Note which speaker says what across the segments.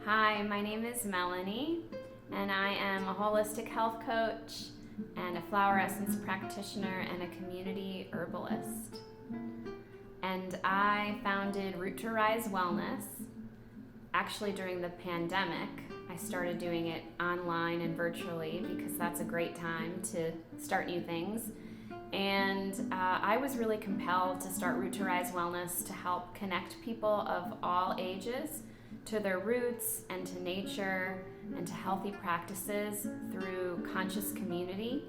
Speaker 1: Hi, my name is Melanie, and I am a holistic health coach and a flower essence practitioner and a community herbalist. And I founded Root to Rise Wellness actually during the pandemic. I started doing it online and virtually because that's a great time to start new things. And I was really compelled to start Root to Rise Wellness to help connect people of all ages to their roots and to nature and to healthy practices through conscious community.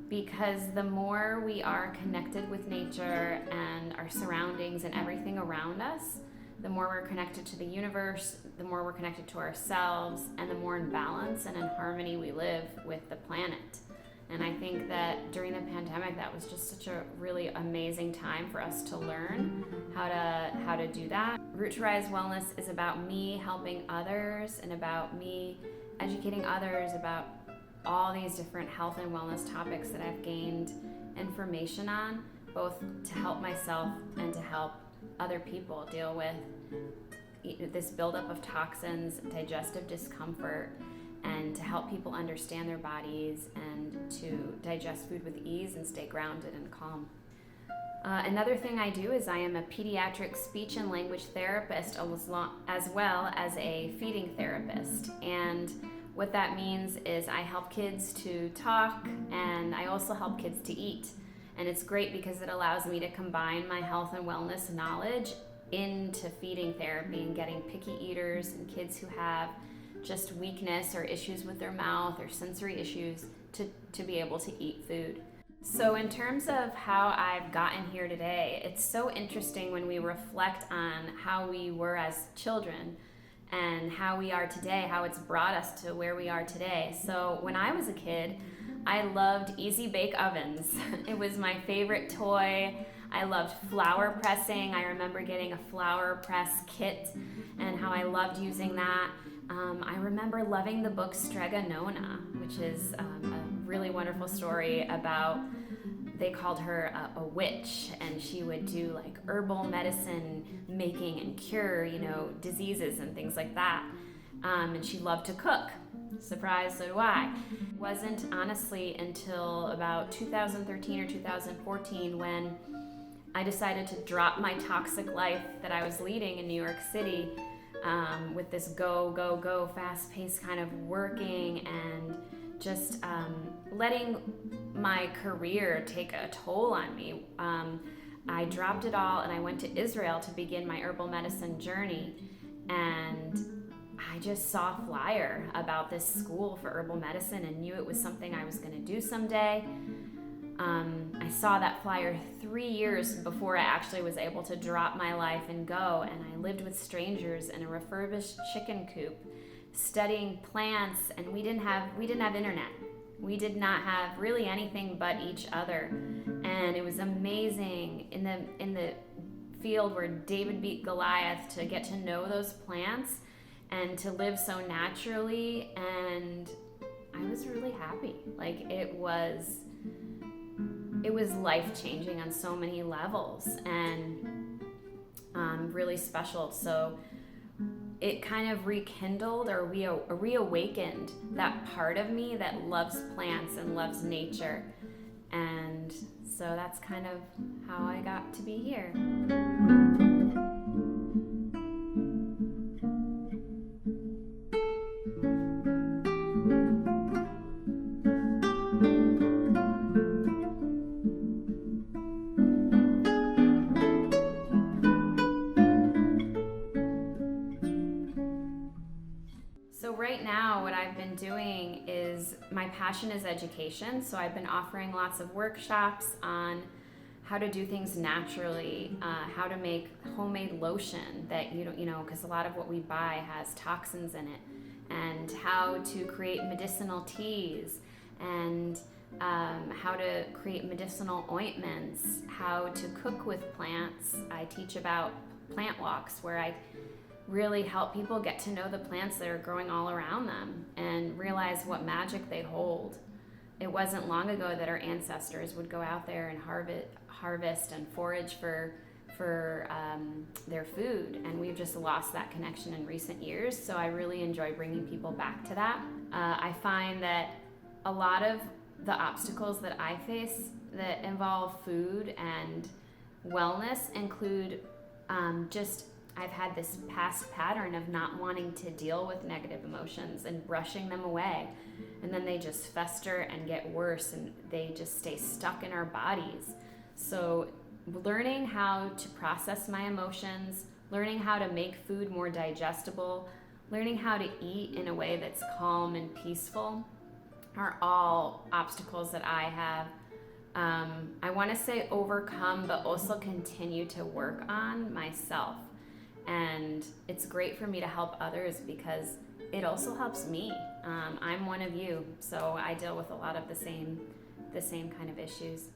Speaker 1: Because the more we are connected with nature and our surroundings and everything around us, the more we're connected to the universe, the more we're connected to ourselves, and the more in balance and in harmony we live with the planet. And I think that during the pandemic, that was just such a really amazing time for us to learn how to do that. Root to Rise Wellness is about me helping others and about me educating others about all these different health and wellness topics that I've gained information on, both to help myself and to help other people deal with this buildup of toxins, digestive discomfort, and to help people understand their bodies and to digest food with ease and stay grounded and calm. Another thing I do is I am a pediatric speech and language therapist as well as a feeding therapist. And what that means is I help kids to talk and I also help kids to eat. And it's great because it allows me to combine my health and wellness knowledge into feeding therapy and getting picky eaters and kids who have just weakness or issues with their mouth or sensory issues to be able to eat food. So in terms of how I've gotten here today, it's so interesting when we reflect on how we were as children and how we are today, how it's brought us to where we are today. So when I was a kid, I loved Easy Bake Ovens. It was my favorite toy. I loved flour pressing. I remember getting a flour press kit and how I loved using that. I remember loving the book Strega Nona, which is a really wonderful story about, they called her a witch, and she would do like herbal medicine making and cure, diseases and things like that. And she loved to cook. Surprise, so do I. It wasn't honestly until about 2013 or 2014 when I decided to drop my toxic life that I was leading in New York City with this go, fast-paced kind of working and just letting my career take a toll on me. I dropped it all and I went to Israel to begin my herbal medicine journey, and I just saw a flyer about this school for herbal medicine and knew it was something I was going to do someday. I saw that flyer 3 years before I actually was able to drop my life and go, and I lived with strangers in a refurbished chicken coop studying plants, and we didn't have internet. We did not have really anything but each other, and it was amazing in the field where David beat Goliath to get to know those plants and to live so naturally, and I was really happy. Like it was life-changing on so many levels and really special. So it kind of rekindled or reawakened that part of me that loves plants and loves nature. And so that's kind of how I got to be here. So right now what I've been doing is, my passion is education, so I've been offering lots of workshops on how to do things naturally, how to make homemade lotion that because a lot of what we buy has toxins in it, and how to create medicinal teas, and how to create medicinal ointments, how to cook with plants. I teach about plant walks where I really help people get to know the plants that are growing all around them and realize what magic they hold. It wasn't long ago that our ancestors would go out there and harvest and forage for for their food, and we've just lost that connection in recent years. So I really enjoy bringing people back to that. I find that a lot of the obstacles that I face that involve food and wellness include I've had this past pattern of not wanting to deal with negative emotions and brushing them away, and then they just fester and get worse, and they just stay stuck in our bodies. So learning how to process my emotions, learning how to make food more digestible, learning how to eat in a way that's calm and peaceful are all obstacles that I have, I want to say overcome, but also continue to work on myself. And it's great for me to help others because it also helps me. I'm one of you, so I deal with a lot of the same kind of issues.